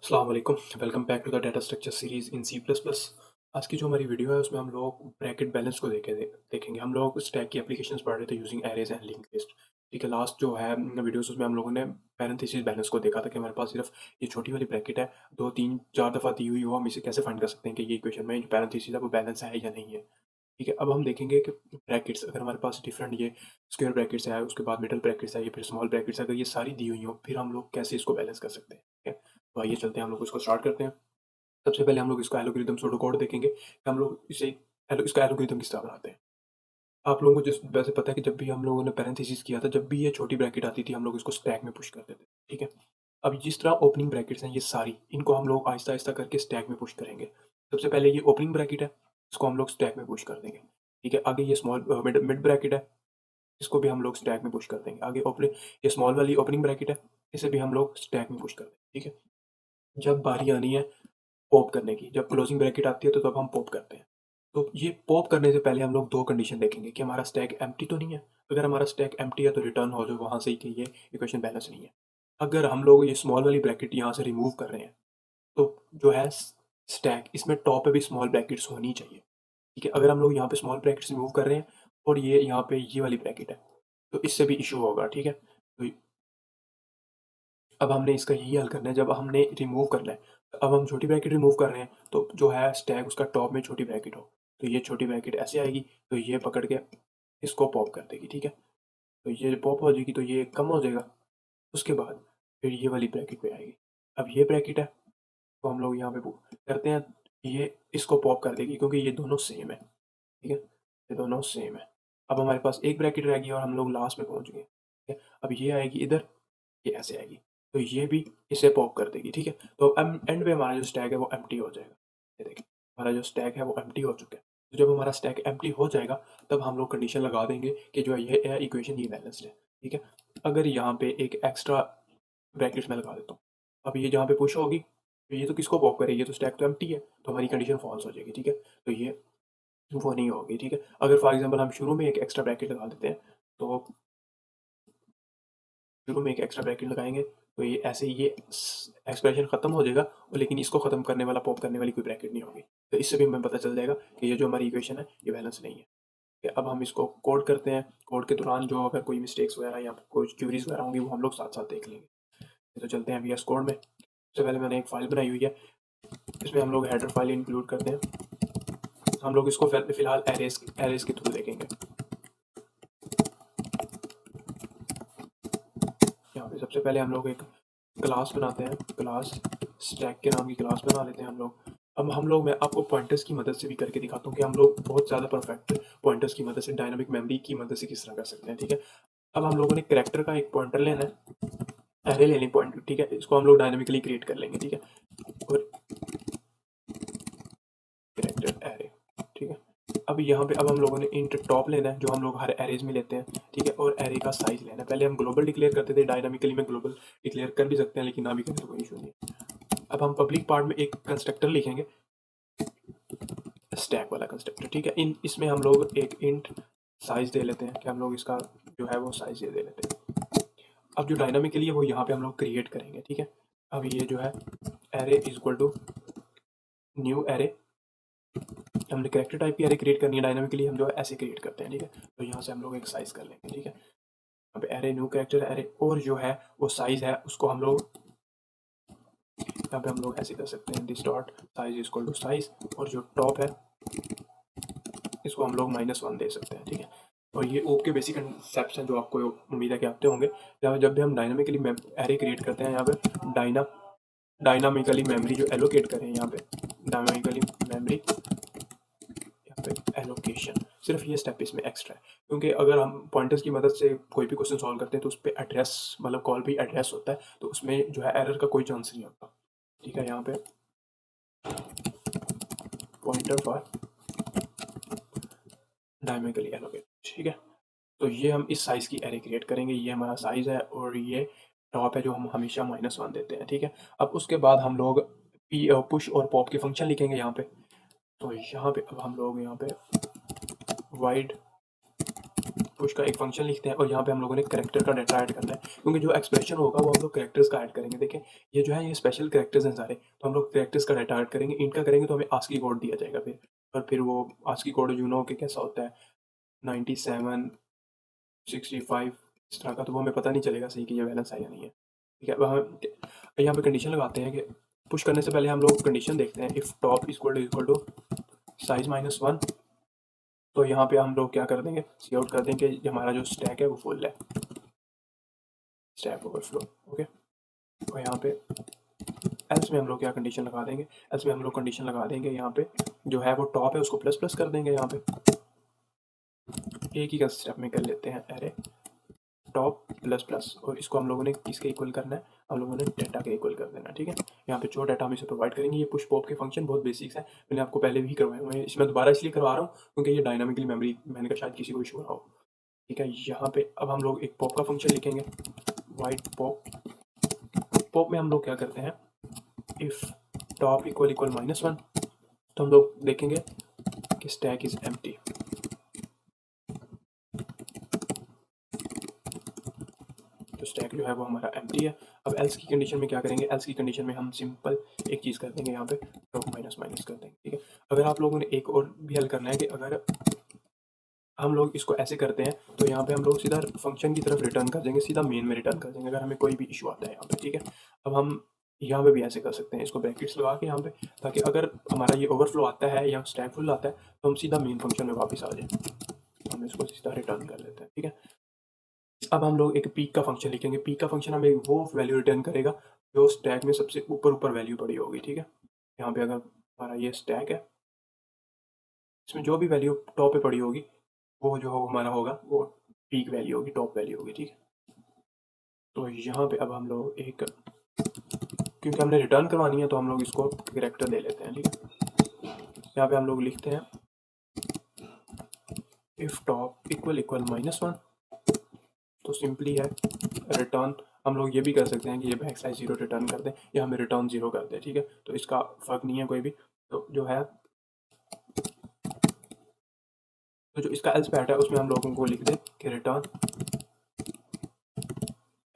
अस्सलाम वालेकुम, welcome back to the data structure series in C plus plus. आज की जो हमारी वीडियो है उसमें हम लोग ब्रैकेट बैलेंस को देखेंगे। हम लोग स्टैक की एप्लीकेशंस पढ़ रहे थे using arrays and link list. ठीक है, लास्ट जो है वीडियोस उसमें हम लोगों ने पैरेंथेसिस बैलेंस को देखा था कि हमारे पास सिर्फ ये छोटी वाली ब्रैकेट है, 2 3 4 दफ़ा दी हुई हो, हम इसे कैसे फाइंड कर सकते हैं कि ये इक्वेशन में जो पैरेंथेसिस है वो बैलेंस है या नहीं है। ठीक है, अब हम देखेंगे कि ब्रैकेट्स अगर हमारे पास डिफरेंट ये स्क्वायर ब्रैकेट्स है, उसके बाद मिडल ब्रैकेट्स है, ये फिर स्मॉल ब्रैकेट्स है, अगर ये सारी दी हुई हो फिर हम लोग कैसे इसको बैलेंस कर सकते हैं। ठीक है, तो आइए चलते हैं, हम लोग इसको स्टार्ट करते हैं। सबसे पहले हम लोग इसका एल्गोरिथम सूडोकोड देखेंगे कि हम लोग इसका एल्गोरिथम किस तरह बनाते हैं। आप लोगों को जिस वैसे पता है कि जब भी हम लोगों ने पैरेंथेसिस किया था, जब भी ये छोटी ब्रैकेट आती थी हम लोग इसको स्टैक में पुश करते थे। ठीक है, अब जिस तरह ओपनिंग ब्रैकेट्स हैं ये सारी, इनको हम लोग आहिस्ता आहिस्ता करके स्टैक में पुश करेंगे। सबसे पहले ये ओपनिंग ब्रैकेट है, इसको हम लोग स्टैक में पुश कर देंगे। ठीक है, आगे ये स्मॉल मिड मिड ब्रैकेट है, इसको भी हम लोग स्टैक में पुश कर देंगे। आगे ओपनिंग ये स्मॉल वाली ओपनिंग ब्रैकेट है, इसे भी हम लोग स्टैक में पुश कर देंगे। ठीक है, जब बारी आनी है पॉप करने की, जब क्लोजिंग ब्रैकेट आती है तो तब हम पॉप करते हैं। तो ये पॉप करने से पहले हम लोग 2 कंडीशन देखेंगे कि हमारा स्टैक एम्प्टी तो नहीं है। अगर हमारा स्टैक एम्प्टी है तो रिटर्न हो जाए वहाँ से ही कि ये इक्वेशन बैलेंस नहीं है। अगर हम लोग ये स्मॉल वाली ब्रैकेट यहाँ से रिमूव कर रहे हैं, तो जो है स्टैक इसमें टॉप पे भी स्मॉल ब्रैकेट्स होनी चाहिए। ठीक है, अगर हम लोग यहाँ पे स्मॉल ब्रैकेट्स रिमूव कर रहे हैं और ये यहाँ पे ये वाली ब्रैकेट है, तो इससे भी इश्यू होगा। ठीक है, तो अब हमने इसका यही हल करना है, जब हमने रिमूव करना है, अब हम छोटी ब्रैकेट रिमूव कर रहे हैं, तो जो है स्टैक उसका टॉप में छोटी ब्रैकेट हो, तो ये छोटी ब्रैकेट ऐसे आएगी, तो ये पकड़ के इसको पॉप कर देगी। ठीक है, तो ये पॉप हो जाएगी तो ये कम हो जाएगा। उसके बाद फिर ये वाली ब्रैकेट पे आएगी। अब ये ब्रैकेट है, तो हम लोग यहाँ पे करते हैं, ये इसको पॉप कर देगी क्योंकि ये दोनों सेम है। ठीक है, ये दोनों सेम है। अब हमारे पास एक ब्रैकेट रहेगी और हम लोग लास्ट में पहुँच गए। ठीक है, अब ये आएगी इधर, ये ऐसे आएगी, तो ये भी इसे पॉप कर देगी। ठीक है, तो अब एंड पे हमारा जो स्टैक है वो एम्प्टी हो जाएगा। ये देखिए, हमारा जो स्टैक है वो एम्प्टी हो चुका है। तो जब हमारा स्टैक एम्प्टी हो जाएगा तब हम लोग कंडीशन लगा देंगे कि जो ये इक्वेशन ये बैलेंस्ड है। ठीक है, अगर यहाँ पे एक एक्स्ट्रा ब्रैकेट मैं लगा देता हूँ, अब ये जहाँ पे पुश होगी, तो ये तो किसको पॉप करेगी, ये तो स्टैक तो एम्प्टी है, तो हमारी कंडीशन फॉल्स हो जाएगी। ठीक है, तो ये वो नहीं होगी। ठीक है, अगर फॉर एग्जाम्पल हम शुरू में एक एक्स्ट्रा ब्रैकेट लगा देते हैं, तो शुरू में एक एक्स्ट्रा ब्रैकेट लगाएंगे, तो ये ऐसे ही ये एक्सप्रेशन खत्म हो जाएगा, और लेकिन इसको खत्म करने वाला पॉप करने वाली कोई ब्रैकेट नहीं होगी। तो इससे भी हमें पता चल जाएगा कि ये जो हमारी इक्वेशन है ये बैलेंस नहीं है। ठीक है, अब हम इसको कोड करते हैं। कोड के दौरान जो अगर कोई मिस्टेक्स वगैरह या कोई क्यूरीज वगैरह होंगी वो हम लोग साथ साथ देख लेंगे। तो चलते हैं वी एस कोड में। सबसे पहले मैंने एक फाइल बनाई हुई है, इसमें हम लोग हेडर फाइल इंक्लूड करते हैं। हम लोग इसको फिलहाल एरेज एरेज के थ्रू देखेंगे। यहाँ पे सबसे पहले हम लोग एक क्लास बनाते हैं, क्लास स्टैक के नाम की क्लास बना लेते हैं हम लोग। अब हम लोग मैं आपको पॉइंटर्स की मदद से भी करके दिखाता हूँ कि हम लोग बहुत ज़्यादा परफेक्ट पॉइंटर्स की मदद से डायनामिक मेमोरी की मदद से किस तरह कर सकते हैं। ठीक है, अब हम लोगों ने कैरेक्टर का एक पॉइंटर लेना है, एरे लेनी पॉइंटर। ठीक है, इसको हम लोग डायनामिकली क्रिएट कर लेंगे। ठीक है, और कैरेक्टर एरे। ठीक है, अब यहाँ पे अब हम लोगों ने इंट टॉप लेना है, जो हम लोग हर एरेज में लेते हैं। ठीक है, और एरे का साइज लेना है। पहले हम ग्लोबल डिक्लेयर करते थे, डायनामिकली में ग्लोबल डिक्लेयर कर भी सकते हैं, लेकिन ना भी करें तो कोई इशू नहीं है। अब हम पब्लिक पार्ट में एक कंस्ट्रक्टर लिखेंगे, स्टैक वाला कंस्ट्रक्टर। ठीक है, इन इसमें हम लोग एक इंट साइज दे लेते हैं कि हम लोग इसका जो है वो साइज दे लेते हैं। अब जो डायनामिकली है वो यहाँ पे हम लोग क्रिएट करेंगे। ठीक है, अब ये जो है array is equal to new array, हमने कैरेक्टर टाइप की एरे क्रिएट करनी है, डायनामिकली हम जो है ऐसे क्रिएट करते हैं। ठीक है, तो यहाँ से हम लोग एक साइज कर लेंगे। ठीक है, अब एरे न्यू कैरेक्टर एरे, और जो है वो साइज है उसको हम लोग यहाँ पे हम लोग ऐसे कर सकते हैं, this dot size is equal to size, और जो टॉप है इसको हम लोग -1 दे सकते हैं। ठीक है, और ये ओप के बेसिक कंसेप्ट हैं जो आपको उम्मीद है कि आते होंगे। जब भी हम डायनामिकली एरे क्रिएट करते हैं, यहाँ पे डायनामिकली मेमोरी जो एलोकेट करें, यहाँ पे डायनामिकली मेमोरी, यहाँ पे एलोकेशन, सिर्फ ये स्टेप इसमें एक्स्ट्रा है, क्योंकि अगर हम पॉइंटर्स की मदद से कोई भी क्वेश्चन सॉल्व करते हैं तो उस पर एड्रेस मतलब कॉल भी एड्रेस होता है, तो उसमें जो है एरर का कोई चांस नहीं होता। ठीक है, यहाँ पे पॉइंटर फॉर डायनामिकली एलोकेट। ठीक है, तो ये हम इस साइज की एरे क्रिएट करेंगे, ये हमारा साइज है, और ये टॉप है जो हम हमेशा -1 देते हैं। ठीक है, अब उसके बाद हम लोग पुश और पॉप के फंक्शन लिखेंगे यहाँ पे। तो यहाँ पे अब हम लोग यहाँ पे वाइड पुश का एक फंक्शन लिखते हैं और यहाँ पे हम लोगों ने कैरेक्टर का डाटा ऐड करना है, क्योंकि जो एक्सप्रेशन होगा वो हम लोग कैरेक्टर्स का ऐड करेंगे। देखें ये जो है ये स्पेशल कैरेक्टर्स हैं सारे, तो हम लोग कैरेक्टर्स का डाटा ऐड करेंगे, इनका करेंगे तो हमें आस्की कोड दिया जाएगा फिर, और फिर वो आस्की कोड यू नो कि कैसा होता है 97 65 इस तरह का, तो वो हमें पता नहीं चलेगा सही कि ये बैलेंस है या नहीं है। ठीक है, अब हम यहाँ पे कंडीशन लगाते हैं कि पुश करने से पहले हम लोग कंडीशन देखते हैं, if top equal to size -1, तो यहाँ पे हम लोग क्या कर देंगे, सी आउट कर देंगे कि हमारा जो स्टैक है वो फुल है, स्टैक ओवरफ्लो। ओके, और यहाँ पे एल्स में हम लोग क्या कंडीशन लगा देंगे, एल्स में हम लोग कंडीशन लगा देंगे यहाँ पे जो है वो टॉप है उसको प्लस प्लस कर देंगे। यहाँ पे एक ही का स्टेप में कर लेते हैं, एरे टॉप प्लस प्लस, और इसको हम लोगों ने किसके इक्वल करना है, हम लोगों ने डाटा के इक्वल कर देना है। ठीक है, यहाँ पे जो डाटा हम इसे प्रोवाइड करेंगे, ये पुश पॉप के फंक्शन बहुत बेसिक्स है, मैंने आपको पहले भी करवाए हुए हैं, इसमें दोबारा इसलिए करवा रहा हूँ क्योंकि ये डायनामिकली मेमोरी मैंने कहा शायद किसी को इशू ना हो। ठीक है, यहाँ पे अब हम लोग एक पॉप का फंक्शन लिखेंगे, वाइट पॉप। पॉप में हम लोग क्या करते हैं, इफ़ टॉप इक्वल -1, तो हम लोग देखेंगे कि स्टैक इज एम्प्टी। तो स्टैक जो है वो हमारा एम्प्टी है। अब एल्स की कंडीशन में क्या करेंगे, एल्स की कंडीशन में हम सिंपल एक चीज़ कर देंगे, यहाँ पे टॉप माइनस माइनस कर देंगे। ठीक है, अगर आप लोगों ने एक और भी हल करना है कि अगर हम लोग इसको ऐसे करते हैं तो यहाँ पे हम लोग सीधा फंक्शन की तरफ रिटर्न कर देंगे, सीधा मेन में रिटर्न कर देंगे अगर हमें कोई भी इशू आता है यहाँ पे। ठीक है, अब हम यहाँ पे भी ऐसे कर सकते हैं, इसको ब्रैकेट्स लगा के यहाँ पे, ताकि अगर हमारा ये ओवरफ्लो आता है या स्टैक फुल आता है तो हम सीधा मेन फंक्शन में वापस आ जाए, हम इसको सीधा रिटर्न कर लेते हैं। ठीक है, अब हम लोग एक पीक का फंक्शन लिखेंगे, पीक का फंक्शन हमें वो वैल्यू रिटर्न करेगा जो स्टैक में सबसे ऊपर ऊपर वैल्यू पड़ी होगी। ठीक है, यहाँ पे अगर हमारा ये स्टैक है, इसमें जो भी वैल्यू टॉप पे पड़ी होगी वो जो हमारा होगा वो पीक वैल्यू होगी, टॉप वैल्यू होगी। ठीक है, तो यहाँ पे अब हम लोग एक, क्योंकि हमने रिटर्न करवानी है तो हम लोग इसको कैरेक्टर दे लेते हैं। ठीक है, यहाँ पे हम लोग लिखते हैं इफ़ टॉप इक्वल -1, तो सिंपली है रिटर्न। हम लोग ये भी कर सकते हैं कि ये बैक स्लैश 0 रिटर्न कर दें या हमें रिटर्न 0 कर दे। ठीक है, तो इसका फ़र्क नहीं है कोई भी, तो जो है तो जो इसका एल्स पैट है उसमें हम लोगों को लिख दें कि रिटर्न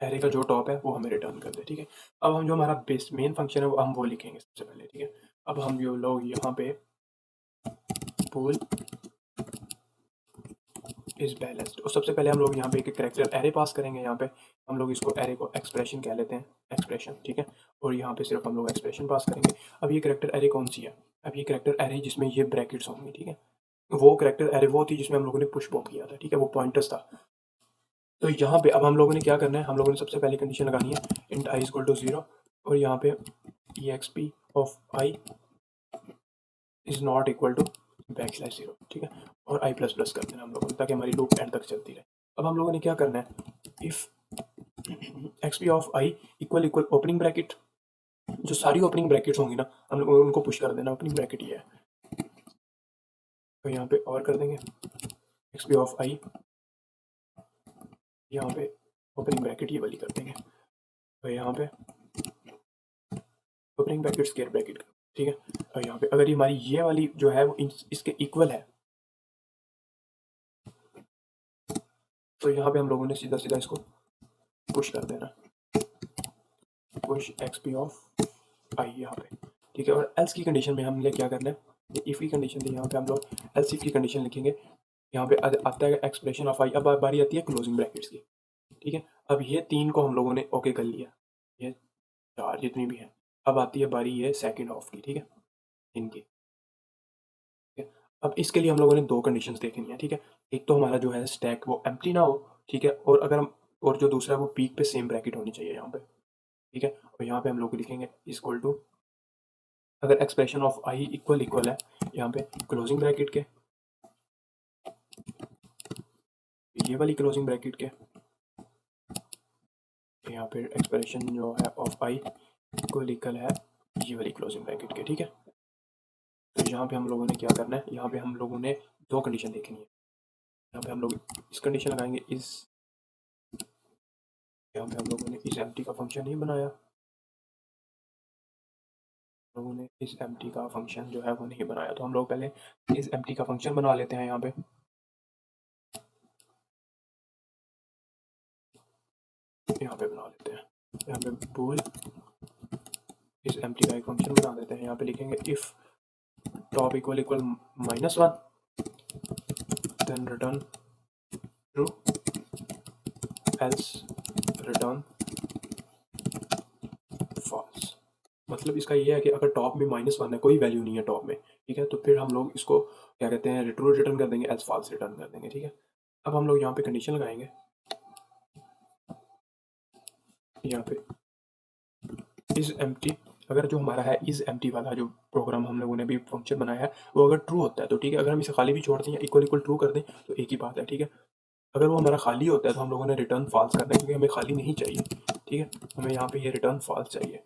एरे का जो टॉप है वो हमें रिटर्न कर दे। ठीक है, अब हम जो हमारा बेस मेन फंक्शन है वो हम वो लिखेंगे सबसे पहले। ठीक है, अब हम जो लोग यहाँ पे पुल इज बैलेंस्ड, और सबसे पहले हम लोग यहाँ पे एक कैरेक्टर एरे पास करेंगे। यहाँ पे हम लोग इसको एरे को एक्सप्रेशन कह लेते हैं, एक्सप्रेशन। ठीक है, और यहाँ पे सिर्फ हम लोग एक्सप्रेशन पास करेंगे। अब ये कैरेक्टर एरे कौन सी है, अब ये कैरेक्टर एरे जिसमें ये ब्रैकेट्स होंगे। ठीक है, वो कैरेक्टर एरे वो थी जिसमें हम लोगों ने पुश पॉप किया था। ठीक है, वो पॉइंटर्स था। तो यहाँ पे अब हम लोगों ने क्या करना है, हम लोगों ने सबसे पहले कंडीशन लगानी है इंट आई इक्वल टू 0, और यहाँ पे e x p of i is not equal to back slash 0। ठीक है, और आई प्लस प्लस कर देना हम लोगों ने, ताकि हमारी लूप एंड तक चलती रहे। अब हम लोगों ने क्या करना है, if x p of I equal equal opening bracket, जो सारी ओपनिंग ब्रैकेट्स होंगी ना हम लोग उनको पुश कर देना, ओपनिंग ब्रैकेट ये है। तो यहाँ पे और कर देंगे एक्स पी ऑफ आई, यहाँ पे ओपनिंग ब्रैकेट ये वाली कर देंगे, तो यहाँ पे ओपनिंग ब्रैकेट स्क्वायर ब्रैकेट। ठीक है, और यहाँ पे अगर ये हमारी ये वाली जो है वो इसके इक्वल है, तो यहाँ पे हम लोगों ने सीधा सीधा इसको पुश कर देना, पुश एक्स पी ऑफ आई यहाँ पे। ठीक है, और एल्स की कंडीशन में हमने क्या करना है, ये इफ़ की कंडीशन थी, यहाँ पे हम लोग एल्स इफ की कंडीशन लिखेंगे। यहाँ पे आता है एक्सप्रेशन ऑफ आई, अब बारी आती है क्लोजिंग ब्रैकेट्स की। ठीक है, अब ये 3 को हम लोगों ने ओके कर लिया, ये 4 जितनी भी है, अब आती है बारी ये सेकंड ऑफ की। ठीक है, इनकी। ठीक है, अब इसके लिए हम लोगों ने 2 कंडीशंस देखनी है। ठीक है, एक तो हमारा जो है स्टैक वो एम्प्टी ना हो। ठीक है, और अगर हम और जो दूसरा है वो पीक पे सेम ब्रैकेट होनी चाहिए यहाँ पे। ठीक है, और यहाँ पे हम लोग लिखेंगे इक्वल टू, अगर expression of I equal equal है यहाँ पे क्लोजिंग ब्रैकेट के, ये वाली क्लोजिंग ब्रैकेट के, यहाँ पे एक्सप्रेशन जो है ऑफ आई इक्वल इक्वल है ये वाली क्लोजिंग ब्रैकेट के। ठीक है, तो यहाँ पे हम लोगों ने क्या करना है, यहाँ पे हम लोगों ने 2 कंडीशन देखनी है। यहाँ पे हम लोग इस कंडीशन लगाएंगे, इस यहाँ पे हम लोगों ने इस एम्प्टी का फंक्शन नहीं बनाया, लोगों ने इस एम्प्टी का फंक्शन जो है वो नहीं बनाया, तो हम लोग पहले इस एम्प्टी का फंक्शन बना लेते हैं यहाँ पे। यहाँ पे बना लेते हैं, यहाँ पे बूल इस एम्प्टी का एक फंक्शन बना देते हैं। यहाँ पे लिखेंगे if top equal equal -1 then return true, else return false. मतलब इसका ये है कि अगर टॉप में -1 है, कोई वैल्यू नहीं है टॉप में, ठीक है, तो फिर हम लोग इसको क्या कहते हैं, ट्रू रिटर्न कर देंगे, एल्स फॉल्स रिटर्न कर देंगे, ठीक है। अब हम लोग यहाँ पे कंडीशन लगाएंगे, यहाँ पे इज एम्प्टी, अगर जो हमारा है इज एम्प्टी वाला जो प्रोग्राम हम लोगों ने भी फंक्शन बनाया है वो अगर ट्रू होता है तो ठीक है, अगर हम इसे खाली भी छोड़ दें या इक्वल इक्वल ट्रू कर दें तो एक ही बात है, ठीक है। अगर वो हमारा खाली होता है तो हम लोगों ने रिटर्न फॉल्स करना है, क्योंकि हमें खाली नहीं चाहिए, ठीक है, हमें यहाँ पे ये रिटर्न फॉल्स चाहिए।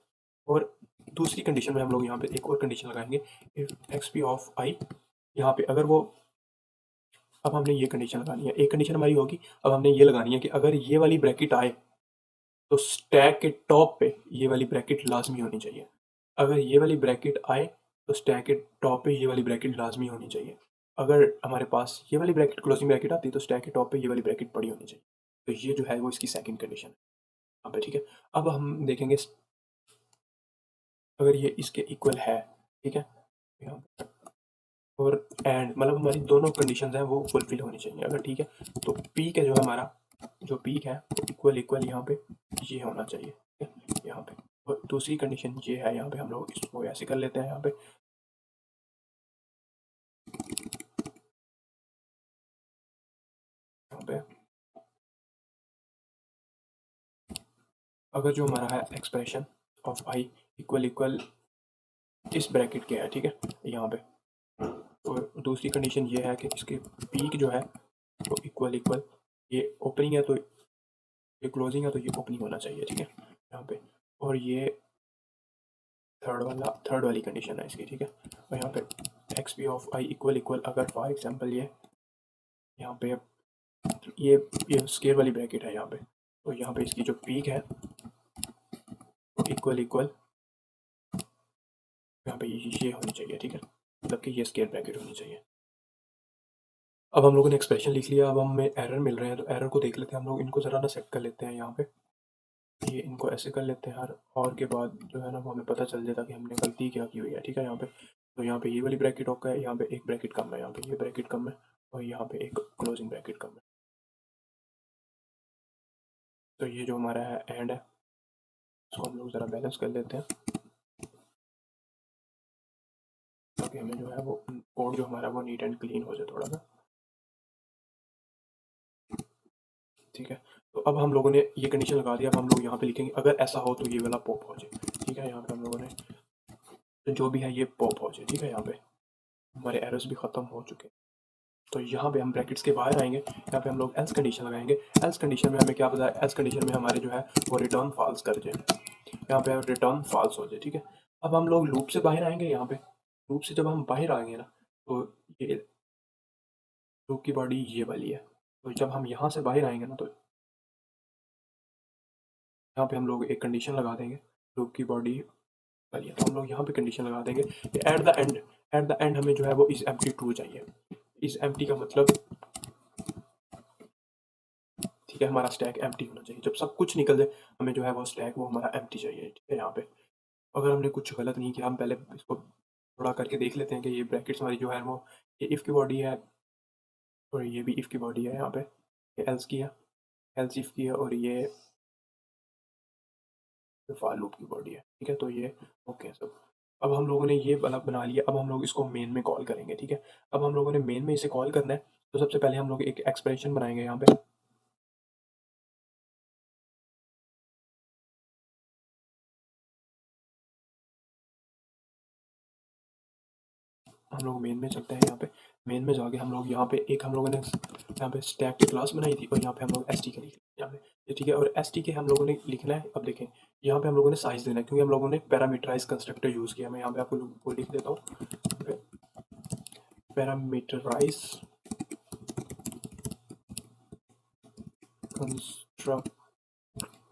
और दूसरी कंडीशन में हम लोग यहाँ पे एक और कंडीशन लगाएंगे, इफ एक्स पी ऑफ आई, यहाँ पे अगर वो, अब हमने ये कंडीशन लगानी है, एक कंडीशन हमारी होगी, अब हमने ये लगानी है कि अगर ये वाली ब्रैकेट आए तो स्टैक के टॉप पे ये वाली ब्रैकेट लाजमी होनी चाहिए। अगर ये वाली ब्रैकेट आए तो स्टैक के टॉप पे ये वाली ब्रैकेट लाजमी होनी चाहिए। अगर हमारे पास ये वाली ब्रैकेट क्लोजिंग ब्रैकेट आती है तो स्टैक के टॉप पे ये वाली ब्रैकेट पड़ी होनी चाहिए। तो ये जो है वो इसकी सेकंड कंडीशन है यहाँ पे, ठीक है। अब हम देखेंगे अगर ये इसके इक्वल है, ठीक है, यहाँ पे, और एंड मतलब हमारी दोनों कंडीशंस हैं वो फुलफिल होनी चाहिए। अगर ठीक है तो पीक है जो हमारा, जो पीक है वो इक्वल इक्वल यहाँ पे ये होना चाहिए, ठीक है, यहाँ पे। और दूसरी कंडीशन ये है, यहाँ पे हम लोग इसको ऐसे कर लेते हैं, यहाँ पे अगर जो हमारा है expression of I equal equal इस ब्रैकेट के है, ठीक है, यहाँ पे। और दूसरी कंडीशन ये है कि इसके पीक जो है वो इक्वल इक्वल, ये ओपनिंग है तो ये क्लोजिंग है तो ये ओपनिंग होना चाहिए, ठीक है, यहाँ पे। और ये थर्ड वाली कंडीशन है इसकी, ठीक है। और यहाँ पे x p of I equal equal, अगर फॉर एग्जाम्पल ये यहाँ पे ये स्केयर वाली ब्रैकेट है यहाँ पे, तो यहाँ पे इसकी जो पीक है वो इक्वल इक्वल यहाँ पे ये होनी चाहिए, ठीक है, मतलब कि ये स्केयर ब्रैकेट होनी चाहिए। अब हम लोगों ने एक्सप्रेशन लिख लिया, अब हमें एरर मिल रहे हैं तो एरर को देख लेते हैं हम लोग, इनको ज़रा ना सेट कर लेते हैं यहाँ पे, ये इनको ऐसे कर लेते हैं हर और के बाद जो है ना वो हमें पता चल जाता कि हमने गलती क्या की हुई है, ठीक है। यहाँ पे तो यहाँ पे ये वाली ब्रैकेट ओके है, यहाँ पे एक ब्रैकेट कम है, यहाँ पे ये ब्रैकेट कम है और यहाँ पे एक क्लोजिंग ब्रैकेट कम है। तो ये जो हमारा है एंड है, इसको हम लोग ज़रा बैलेंस कर लेते हैं ताकि हमें जो है वो कोड जो हमारा वो नीट एंड क्लीन हो जाए थोड़ा सा, ठीक है। तो अब हम लोगों ने ये कंडीशन लगा दिया, अब हम लोग यहाँ पे लिखेंगे अगर ऐसा हो तो ये वाला पॉप हो जाए, ठीक है। यहाँ पे हम लोगों ने तो जो भी है ये पॉप हो जाए, ठीक है। यहाँ पे हमारे एरर्स भी ख़त्म हो चुके हैं। तो यहाँ पे हम ब्रैकेट्स के बाहर आएंगे, यहाँ पे हम लोग एल्स कंडीशन लगाएंगे। एल्स कंडीशन में हमें क्या पता है, एल्स कंडीशन में हमारे जो है वो रिटर्न फॉल्स कर जाए, यहाँ पे रिटर्न फॉल्स हो जाए, ठीक है। अब हम लोग लूप से बाहर आएंगे, यहाँ पे लूप से जब हम बाहर आएंगे ना तो ये लूप की बॉडी ये वाली है, तो जब हम यहाँ से बाहर आएंगे ना तो यहाँ पे हम लोग एक कंडीशन लगा देंगे, लूप की बॉडी वाली है, तो हम लोग यहाँ पे कंडीशन लगा देंगे एट द एंड हमें जो है वो इस एम्प्टी ट्रू चाहिए। इस एम्प्टी का मतलब, ठीक है, हमारा स्टैक एम्प्टी होना चाहिए, जब सब कुछ निकल जाए हमें जो है वो स्टैक वो हमारा एम्प्टी चाहिए, ठीक है। यहाँ पे अगर हमने कुछ गलत नहीं किया, हम पहले इसको थोड़ा करके देख लेते हैं कि ये ब्रैकेट्स हमारी जो है वो ये इफ़ की बॉडी है और ये भी इफ़ की बॉडी है, यहाँ पे ये एल्स की है, एल्स इफ़ की है, और ये फॉर लूप की बॉडी है, ठीक है। तो ये ओके सब, अब हम लोगों ने ये वाला बना लिया, अब हम लोग इसको मेन में कॉल करेंगे, ठीक है। अब हम लोगों ने मेन में इसे कॉल करना है, तो सबसे पहले हम लोग एक एक्सप्रेशन बनाएंगे, यहाँ पे हम लोग मेन में चलते हैं। यहाँ पे मेन में जाके हम लोग यहाँ पे एक हम लोगों ने यहाँ पे स्टैक की क्लास बनाई थी और यहाँ पे हम लोग एस टी के लिख यहाँ पे ये, ठीक है। और एस टी के हम लोगों ने लिखना है, अब देखें यहाँ पे हम लोगों ने साइज देना है, क्योंकि हम लोगों ने पैरामीटराइज कंस्ट्रक्टर यूज़ किया। मैं यहाँ पे आपको वो लिख देता हूँ, पैरामीटराइज कंस्ट्रक्टर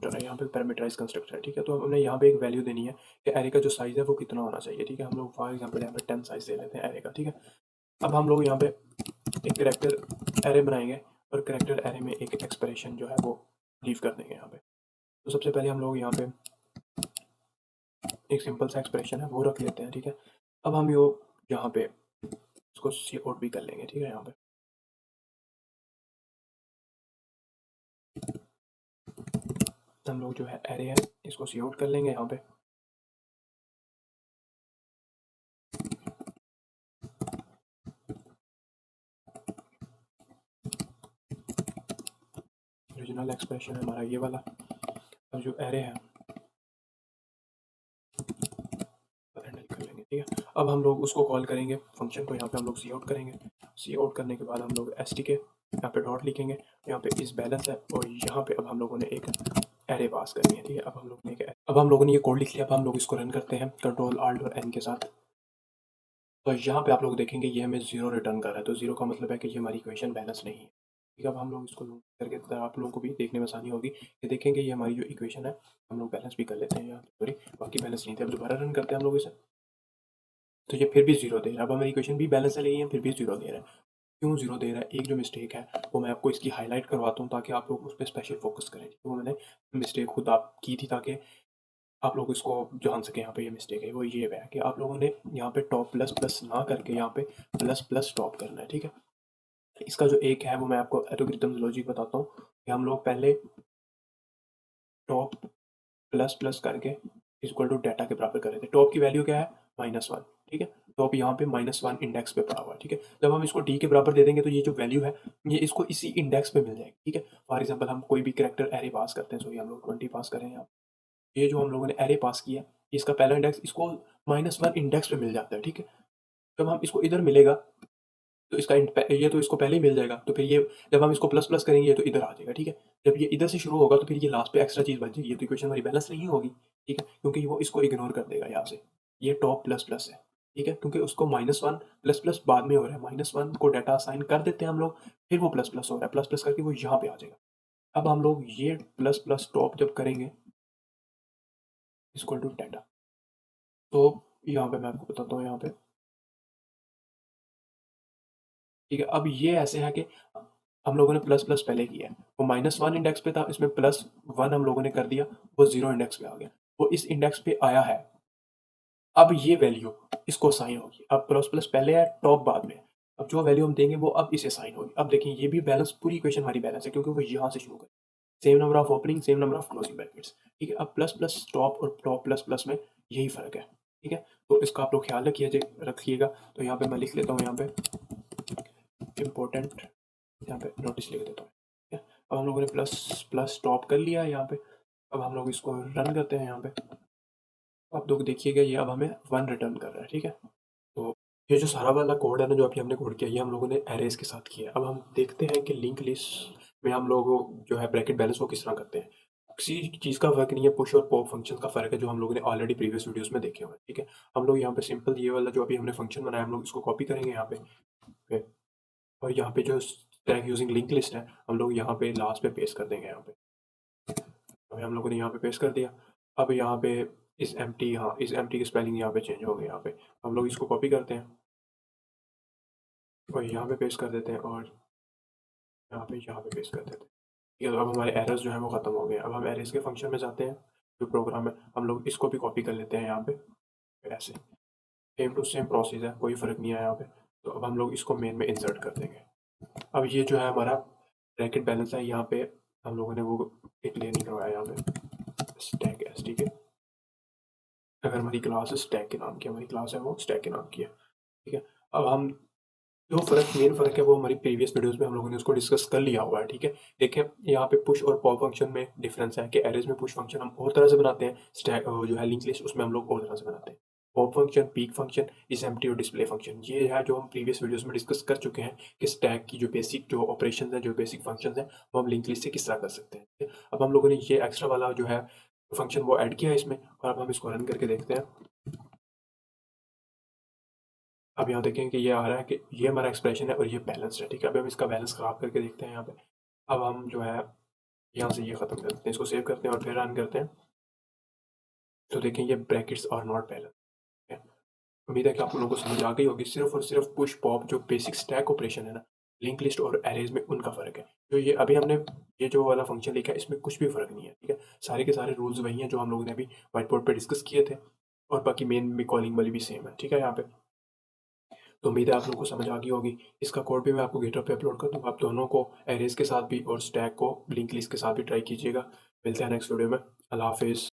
है, यहाँ पे पैरामीटराइज कंस्ट्रक्टर है, ठीक है। तो हमने यहाँ पे एक वैल्यू देनी है कि एरे का जो साइज़ है वो कितना होना चाहिए, ठीक है। हम लोग फॉर एग्जाम्पल यहाँ पे 10 साइज दे लेते हैं एरे का, ठीक है। अब हम लोग यहाँ पे एक करेक्टर एरे बनाएंगे और करेक्टर एरे में एक एक्सप्रेशन जो है वो लीव कर देंगे यहाँ पे, तो सबसे पहले हम लोग यहाँ पे एक सिंपल सा एक्सप्रेशन है वो रख लेते हैं, ठीक है। अब हम यो यहाँ पे इसको सी आउट भी कर लेंगे, ठीक है। यहाँ पे हम लोग जो है एरे है इसको सी आउट कर लेंगे यहाँ पे। ओरिजिनल एक्सप्रेशन है हमारा ये वाला। अब जो एरे है हैंडल कर लेंगे, ठीक है। अब हम लोग उसको कॉल करेंगे फंक्शन को, यहाँ पे हम लोग सी आउट करेंगे। सी आउट करने के बाद हम लोग एस टी के यहाँ पे डॉट लिखेंगे, यहाँ पे इस बैलेंस है और यहाँ पे अब हम लोगों ने एक एरे पास करनी है, ठीक है। अब हम लोगों ने ये कोड लिख लिया। अब हम लोग इसको रन करते हैं कंट्रोल आल्ट और एन के साथ। तो यहाँ पे आप लोग देखेंगे ये हमें जीरो रिटर्न कर रहा है, तो जीरो का मतलब है कि ये हमारी इक्वेशन बैलेंस नहीं है, ठीक है। अब हम लोग इसको करके आप लोगों को भी देखने में आसानी होगी कि देखेंगे ये हमारी जो इक्वेशन है हम लोग बैलेंस भी कर लेते हैं यहाँ, सॉरी बाकी बैलेंस नहीं थे। अब दोबारा रन करते हैं हम लोग इसे, तो ये फिर भी जीरो दे रहा है। अब हमारी इक्वेशन भी बैलेंस है लेकिन फिर भी जीरो दे रहा है। क्यों जीरो दे रहा है? एक जो मिस्टेक है वो मैं आपको इसकी हाईलाइट करवाता हूँ ताकि आप लोग उस पर स्पेशल फोकस करें। तो मैंने मिस्टेक खुद आप की थी ताकि आप लोग इसको जान सकें। यहाँ पे ये मिस्टेक है वो ये है कि आप लोगों ने यहाँ पे टॉप प्लस प्लस ना करके यहाँ पे प्लस प्लस टॉप करना है, ठीक है। इसका जो एक है वो मैं आपको एल्गोरिथम लॉजिक बताता हूँ कि हम लोग पहले टॉप प्लस प्लस करके इक्वल टू डाटा के बराबर कर रहे थे। टॉप की वैल्यू क्या है? -1, ठीक है। टॉप यहाँ पे -1 इंडेक्स पे पड़ा हुआ है, ठीक है। जब हम इसको डी के बराबर दे देंगे तो ये जो वैल्यू है ये इसको इसी इंडेक्स पे मिल जाएगी, ठीक है। फॉर एग्जाम्पल हम कोई भी करेक्टर एरे पास करते हैं, सो हम लोग 20 पास करें यहाँ। ये जो हम लोगों ने एरे पास किया इसका पहला इंडेक्स इसको -1 इंडेक्स पे मिल जाता है, ठीक है। जब हम इसको इधर मिलेगा तो इसका ये तो इसको पहले ही मिल जाएगा, तो फिर ये जब हम इसको प्लस प्लस करेंगे ये तो इधर आ जाएगा, ठीक है। जब ये इधर से शुरू होगा तो फिर ये लास्ट पे एक्स्ट्रा चीज़ बच जाएगी, ये तो इक्वेशन हमारी बैलेंस नहीं होगी, ठीक है, क्योंकि वो इसको इग्नोर कर देगा यहाँ से। ये टॉप प्लस प्लस है, ठीक है, क्योंकि उसको -1 प्लस प्लस बाद में हो रहा है। -1 को डाटा असाइन कर देते हैं हम लोग, फिर वो प्लस प्लस हो रहा है, प्लस प्लस करके वो यहाँ पे आ जाएगा। अब हम लोग ये प्लस प्लस टॉप जब करेंगे इक्वल टू डाटा, तो यहाँ पे मैं आपको बताता हूँ यहाँ पे, ठीक है। अब ये ऐसे है कि हम लोगों ने प्लस प्लस पहले किया है, वो -1 इंडेक्स पे था, इसमें +1 हम लोगों ने कर दिया, वो 0 इंडेक्स पे आ गया, वो इस इंडेक्स पे आया है। अब ये वैल्यू इसको साइन होगी। अब प्लस प्लस पहले है, टॉप बाद में। अब जो वैल्यू हम देंगे वो अब इसे साइन होगी। अब देखिए ये भी बैलेंस, पूरी इक्वेशन हमारी बैलेंस है क्योंकि वो यहाँ से शुरू करें। Same number of opening, same number of closing brackets, ठीक है। अब प्लस प्लस टॉप और टॉप प्लस प्लस में यही फर्क है, ठीक है। तो इसका आप लोग ख्याल रखिएगा। तो यहाँ पे मैं लिख लेता हूँ यहाँ पे इम्पोर्टेंट, यहाँ पे नोटिस लिख देता हूँ, ठीक है। अब हम लोगों ने प्लस प्लस टॉप कर लिया है यहाँ पे। अब हम लोग इसको रन करते हैं यहाँ पे। अब लोग देखिएगा ये अब हमें 1 रिटर्न कर रहा है, ठीक है। तो ये जो सारा वाला कोड है ना जो अभी हमने कोड किया, ये हम लोगों ने एरेज के साथ किया है। अब हम देखते हैं कि लिंक लिस्ट में हम लोग जो है ब्रैकेट बैलेंस वो किस तरह करते हैं। किसी चीज़ का फ़र्क नहीं है, पुश और पॉप फंक्शन का फ़र्क है जो हम लोगों ने ऑलरेडी प्रीवियस वीडियोस में देखे हुए हैं, ठीक है। हम लोग यहाँ पे सिंपल ये वाला जो अभी हमने फंक्शन बनाया हम लोग इसको कॉपी करेंगे यहाँ पे, और यहाँ पे जो स्टैक यूजिंग लिंक लिस्ट है हम लोग यहाँ पे लास्ट पे पेस्ट कर देंगे यहाँ पे। अभी हम लोगों ने यहाँ पे पेस्ट कर दिया। अब यहाँ पे इस एम्प्टी, हाँ इस एम्प्टी की स्पेलिंग यहाँ पे चेंज हो गई। यहाँ पे हम लोग इसको कॉपी करते हैं और यहाँ पे पेस्ट कर देते हैं और यहाँ पे पेस्ट कर देते हैं। ठीक है, तो अब हमारे एरर्स जो है वो ख़त्म हो गए। अब हम एरर्स के फंक्शन में जाते हैं, जो प्रोग्राम है हम लोग इसको भी कॉपी कर लेते हैं यहाँ पे ऐसे। सेम टू सेम प्रोसेस है, कोई फ़र्क नहीं है यहाँ पे। तो अब हम लोग इसको मेन में इंसर्ट कर देंगे। अब ये जो है हमारा ब्रैकेट बैलेंस है, यहाँ पे हम लोगों ने वो क्लियर नहीं करवाया यहाँ पे स्टैक एस, ठीक है। अगर हमारी क्लास स्टैक के नाम की, हमारी क्लास है वो स्टैक के नाम की है, ठीक है। अब हम जो मेन फ़र्क है वो हमारी प्रीवियस वीडियोस में हम लोगों ने उसको डिस्कस कर लिया हुआ है, ठीक है। देखिए यहाँ पे पुश और पॉप फंक्शन में डिफरेंस है कि एरेज में पुश फंक्शन हम और तरह से बनाते हैं, स्टैक जो है लिंक लिस्ट उसमें हम लोग और तरह से बनाते हैं। Pop function, peak function, empty और डिस्प्ले फंक्शन, ये है जो हम प्रीवियस वीडियोस में डिस्कस कर चुके हैं कि स्टैक की जो बेसिक जो ऑपरेशन है, जो बेसिक फंक्शन है वो हम लिंक लिस्ट से किस तरह कर सकते हैं, ठीक है? अब हम लोगों ने ये एक्स्ट्रा वाला जो है फंक्शन वो ऐड किया है इसमें, और अब हम इसको रन करके देखते हैं। अब यहाँ देखें कि ये आ रहा है कि ये हमारा एक्सप्रेशन है और ये बैलेंस है, ठीक है। अभी हम इसका बैलेंस ख़राब करके देखते हैं यहाँ पे। अब हम जो है यहाँ से ये ख़त्म कर देते हैं, इसको सेव करते हैं और फिर रन करते हैं। तो देखें ये ब्रैकेट्स आर नॉट बैलेंस है। उम्मीद है कि आप लोगों को समझ आ गई होगी। सिर्फ और सिर्फ पुश पॉप जो बेसिक स्टैक ऑपरेशन है ना लिंक लिस्ट और एरेज में उनका फ़र्क है। तो ये अभी हमने ये जो वाला फंक्शन लिखा है इसमें कुछ भी फ़र्क नहीं है, ठीक है? सारे के सारे रूल्स वही हैं जो हम लोगों ने अभी व्हाइट बोर्ड पे डिस्कस किए थे और बाकी मेन भी कॉलिंग वाली भी सेम है, ठीक है यहाँ पे? तो उम्मीद है आप लोगों को समझ आ गई होगी। इसका कोड भी मैं आपको गिटहब पे अपलोड कर दूँगा। आप दोनों को एरेज़ के साथ भी और स्टैक को लिंक लिस्ट के साथ भी ट्राई कीजिएगा। मिलते हैं नेक्स्ट वीडियो में। अल्लाह हाफ़िज़।